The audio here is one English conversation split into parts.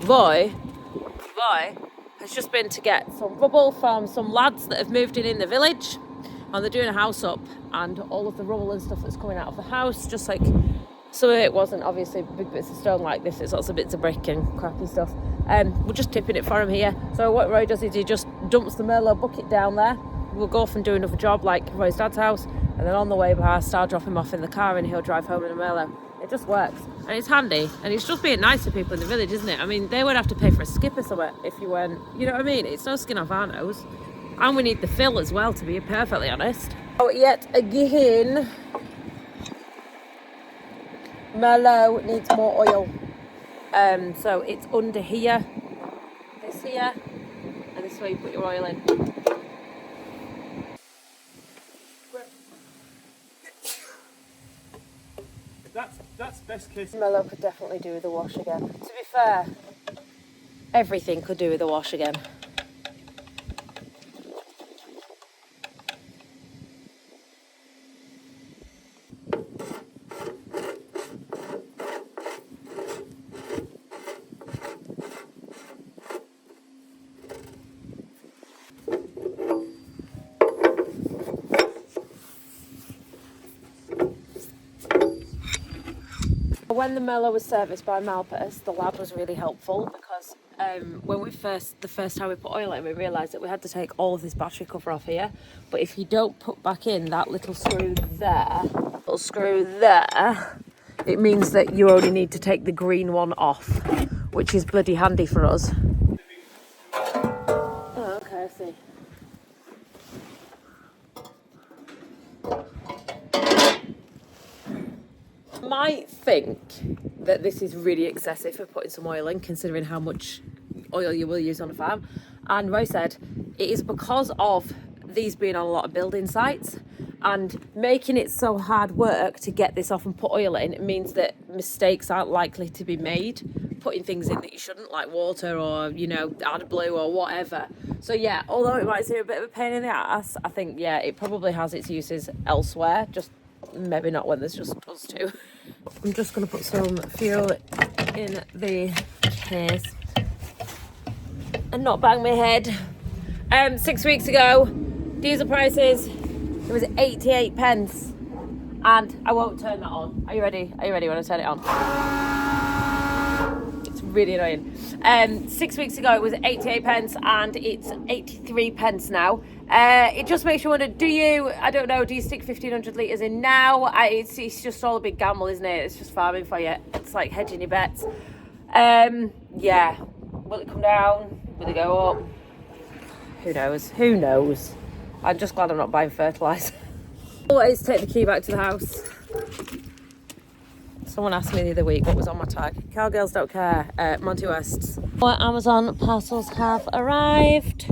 Roy has just been to get some rubble from some lads that have moved in the village, and they're doing a house up, and all of the rubble and stuff that's coming out of the house, just like, so it wasn't obviously big bits of stone like this, it's lots of bits of brick and crappy stuff. We're just tipping it for him here. So what Roy does is he just dumps the Merlot bucket down there. We'll go off and do another job like Roy's dad's house, and then on the way past I'll drop him off in the car and he'll drive home in a Merlot. It just works, and it's handy, and it's just being nice to people in the village, isn't it? I mean, they would have to pay for a skip or something if you weren't, you know what I mean? It's no skin off our nose. And we need the fill as well, to be perfectly honest. Oh, yet again, Merlot needs more oil. So it's under here, this here, and this is where you put your oil in. That's best case. Merlot could definitely do with a wash again. To be fair, everything could do with a wash again. When the Merlot was serviced by Malpas, the lad was really helpful because when the first time we put oil in, we realised that we had to take all of this battery cover off here. But if you don't put back in that little screw there, it means that you only need to take the green one off, which is bloody handy for us. Oh, okay, I see. Might think that this is really excessive for putting some oil in, considering how much oil you will use on a farm, and Roy said it is because of these being on a lot of building sites and making it so hard work to get this off and put oil in. It means that mistakes aren't likely to be made putting things in that you shouldn't, like water or, you know, AdBlue or whatever. So yeah, although it might seem a bit of a pain in the ass, I think yeah, it probably has its uses elsewhere, just maybe not when there's just us two. I'm just going to put some fuel in the case and not bang my head. 6 weeks ago, diesel prices, it was 88 pence, and I won't turn that on. Are you ready? Are you ready when I turn it on? It's really annoying. 6 weeks ago it was 88 pence and it's 83 pence now. It just makes you wonder, do you stick 1,500 litres in now? It's just all a big gamble, isn't it? It's just farming for you. It's like hedging your bets. Yeah. Will it come down? Will it go up? Who knows? I'm just glad I'm not buying fertiliser. Always take the key back to the house. Someone asked me the other week what was on my tag. Cowgirls don't care. Monty West's. Our Amazon parcels have arrived.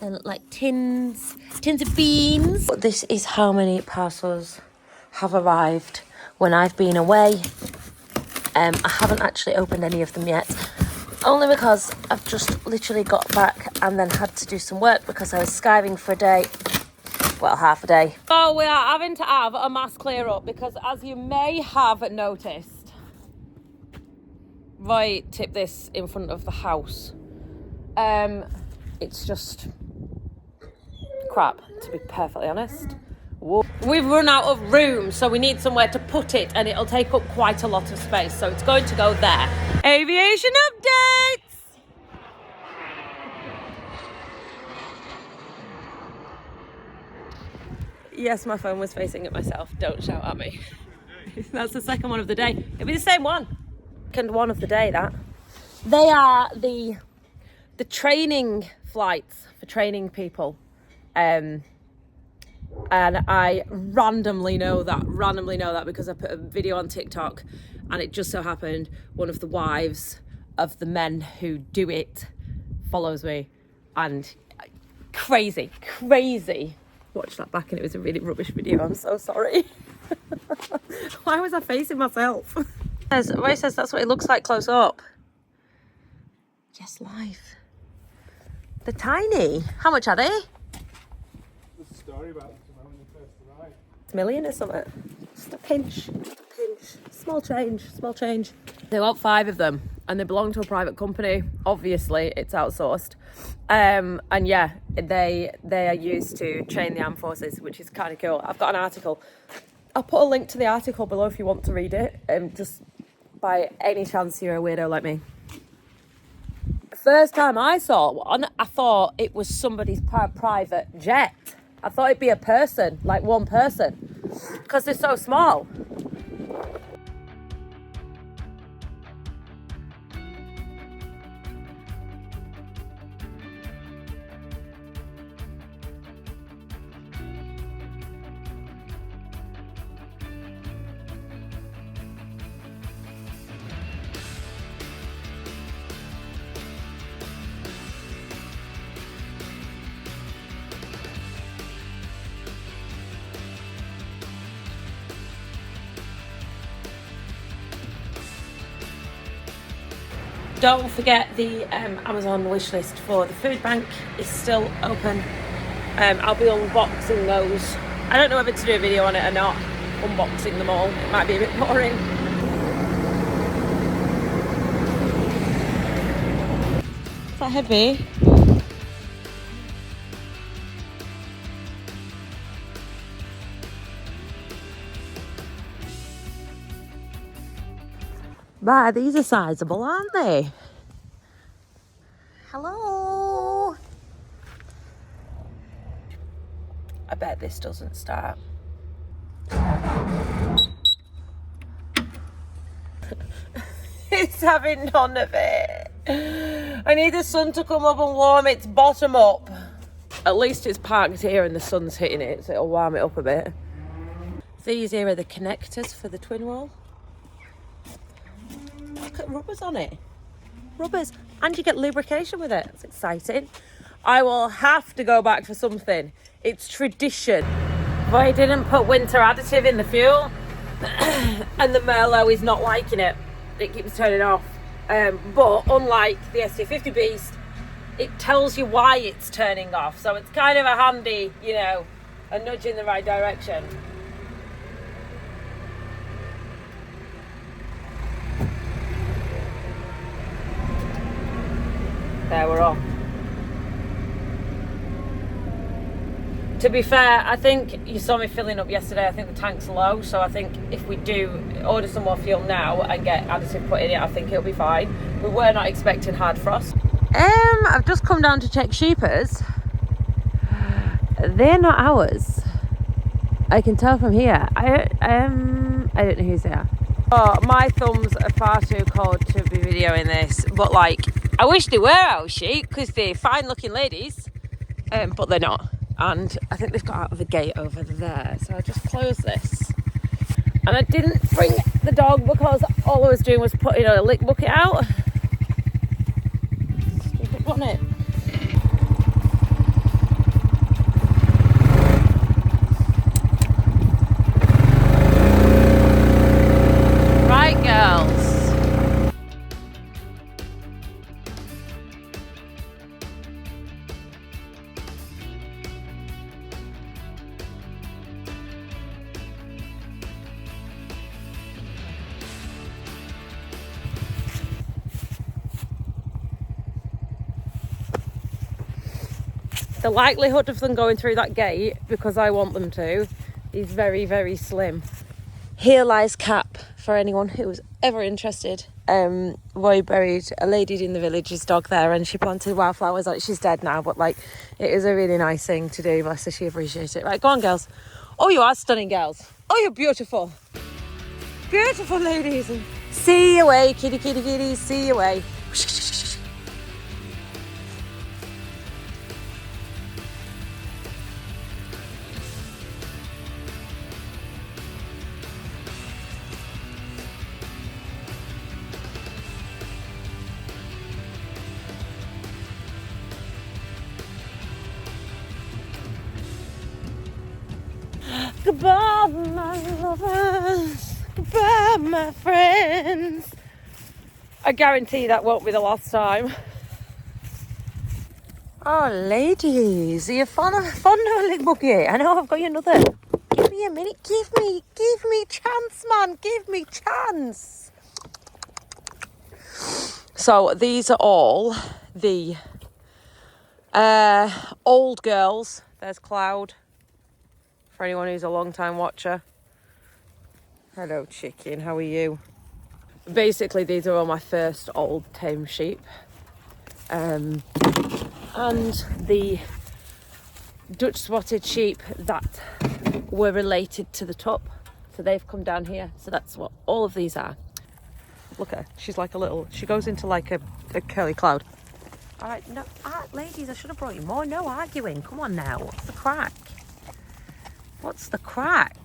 They look like tins of beans. This is how many parcels have arrived when I've been away. I haven't actually opened any of them yet, only because I've just literally got back and then had to do some work because I was skiving for a day. Well, half a day. So we are having to have a mass clear up because, as you may have noticed, Roy tipped this in front of the house. It's just crap, to be perfectly honest. Whoa. We've run out of room, so we need somewhere to put it, and it'll take up quite a lot of space, so it's going to go there. Aviation updates! Yes, my phone was facing at myself. Don't shout at me. That's the second one of the day. It'll be the same one. Second one of the day, that. They are the training flights for training people. And I randomly know that because I put a video on TikTok, and it just so happened one of the wives of the men who do it follows me, and crazy. Watched that back and it was a really rubbish video. I'm so sorry. Why was I facing myself? Ray says that's what it looks like close up. Yes, live. They're tiny. How much are they? There's a story about them when they first arrived. It's $1 million or something. Just a pinch. Small change. They want 5 of them. and they belong to a private company. Obviously, it's outsourced. And yeah, they are used to train the armed forces, which is kind of cool. I've got an article. I'll put a link to the article below if you want to read it. Just by any chance you're a weirdo like me. The first time I saw one, I thought it was somebody's private jet. I thought it'd be a person, like one person, because they're so small. Don't forget the Amazon wishlist for the food bank is still open. I'll be unboxing those. I don't know whether to do a video on it or not, unboxing them all. It might be a bit boring. Is that heavy? But these are sizable, aren't they? Hello. I bet this doesn't start. It's having none of it. I need the sun to come up and warm its bottom up. At least it's parked here and the sun's hitting it, so it'll warm it up a bit. These here are the connectors for the twin wall. Look at rubbers on it. Rubbers. And you get lubrication with it. It's exciting. I will have to go back for something. It's tradition. But I didn't put winter additive in the fuel. And the Merlot is not liking it. It keeps turning off. But unlike the ST50 Beast, it tells you why it's turning off. So it's kind of a handy, you know, a nudge in the right direction. There, we're off. To be fair, I think you saw me filling up yesterday. I think the tank's low, so I think if we do order some more fuel now and get additive put in it, I think it'll be fine. We were not expecting hard frost. I've just come down to check sheepers. They're not ours. I can tell from here. I don't know whose they are. Oh, my thumbs are far too cold to be videoing this, but like, I wish they were our sheep because they're fine looking ladies, but they're not. And I think they've got out of a gate over there, so I'll just close this. And I didn't bring the dog because all I was doing was putting a lick bucket out. Stupid bonnet. Right, girls. The likelihood of them going through that gate, because I want them to, is very, very slim. Here lies Cap, for anyone who's ever interested. Roy buried a lady in the village's dog there and she planted wildflowers on it. She's dead now, but like, it is a really nice thing to do. Bless her, she appreciates it. Right, go on, girls. Oh, you are stunning, girls. Oh, you're beautiful. Beautiful ladies. See you away, kitty, kitty, kitty, see you away. Goodbye, my lovers. Goodbye, my friends. I guarantee that won't be the last time. Oh, ladies, are you fond of a lick bucket? I know I've got you another. Give me a minute. Give me chance, man. Give me chance. So these are all the old girls. There's Cloud, for anyone who's a long time watcher. Hello chicken, how are you? Basically these are all my first old tame sheep. And the Dutch spotted sheep that were related to the top. So they've come down here. So that's what all of these are. Look at her. She's like a little, she goes into like a curly cloud. All right, no, ladies, I should have brought you more. No arguing. Come on now. What's the crack? What's the crack?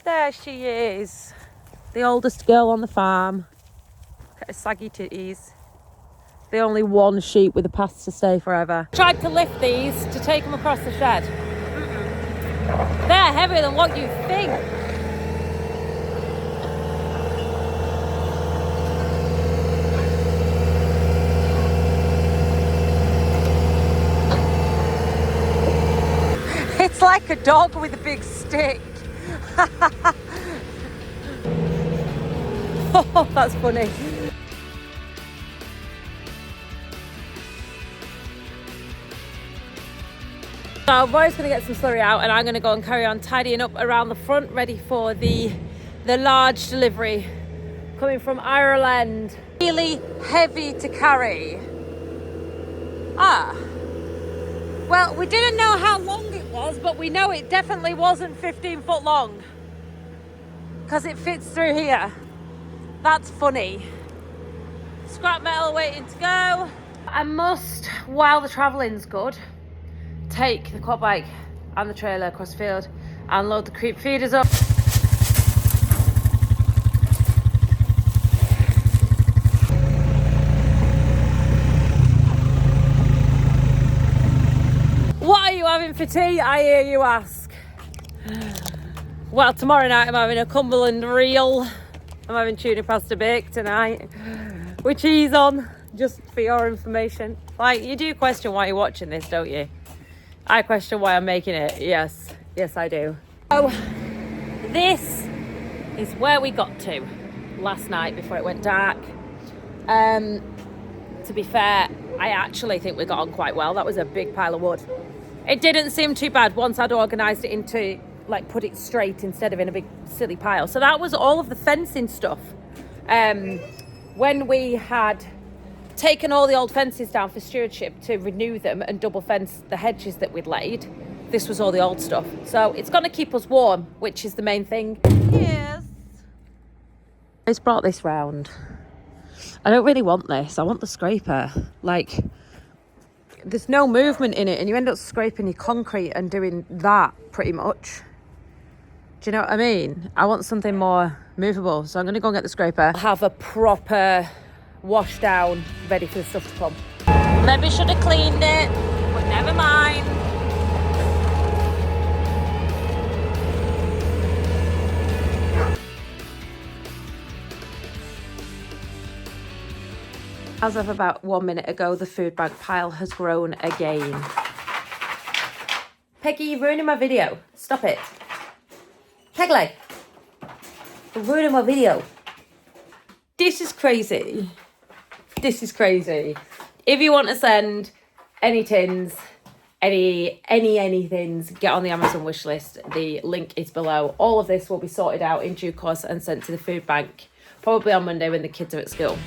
There she is. The oldest girl on the farm. Look at her saggy titties. The only one sheep with a path to stay forever. Tried to lift these to take them across the shed. They're heavier than what you think. It's like a dog with a big stick. Oh, that's funny. So Roy's going to get some slurry out and I'm going to go and carry on tidying up around the front, ready for the large delivery coming from Ireland. Really heavy to carry. Well, we didn't know how long it was, but we know it definitely wasn't 15 foot long because it fits through here. That's funny. Scrap metal waiting to go. I must, while the travelling's good, take the quad bike and the trailer across the field and load the creep feeders up. What are you having for tea, I hear you ask? Well, tomorrow night I'm having a Cumberland reel. I'm having tuna pasta bake tonight with cheese on, just for your information. Like, you do question why you're watching this, don't you? I question why I'm making it. Yes, I do. So, this is where we got to last night before it went dark. To be fair, I actually think we got on quite well. That was a big pile of wood. It didn't seem too bad once I'd organised it into, like, put it straight instead of in a big silly pile. So that was all of the fencing stuff. When we had taken all the old fences down for stewardship to renew them and double fence the hedges that we'd laid, this was all the old stuff. So it's going to keep us warm, which is the main thing. Yes. I just brought this round. I don't really want this. I want the scraper. Like, there's no movement in it and you end up scraping your concrete and doing that pretty much. Do you know what I mean? I want something more movable. So I'm going to go and get the scraper. Have a proper wash down, ready for the stuff to come. Maybe should have cleaned it, but never mind. As of about 1 minute ago, the food bank pile has grown again. Peggy, you're ruining my video. Stop it. Peggy, you're ruining my video. This is crazy. This is crazy. If you want to send any tins, anythings, get on the Amazon wish list. The link is below. All of this will be sorted out in due course and sent to the food bank, probably on Monday when the kids are at school.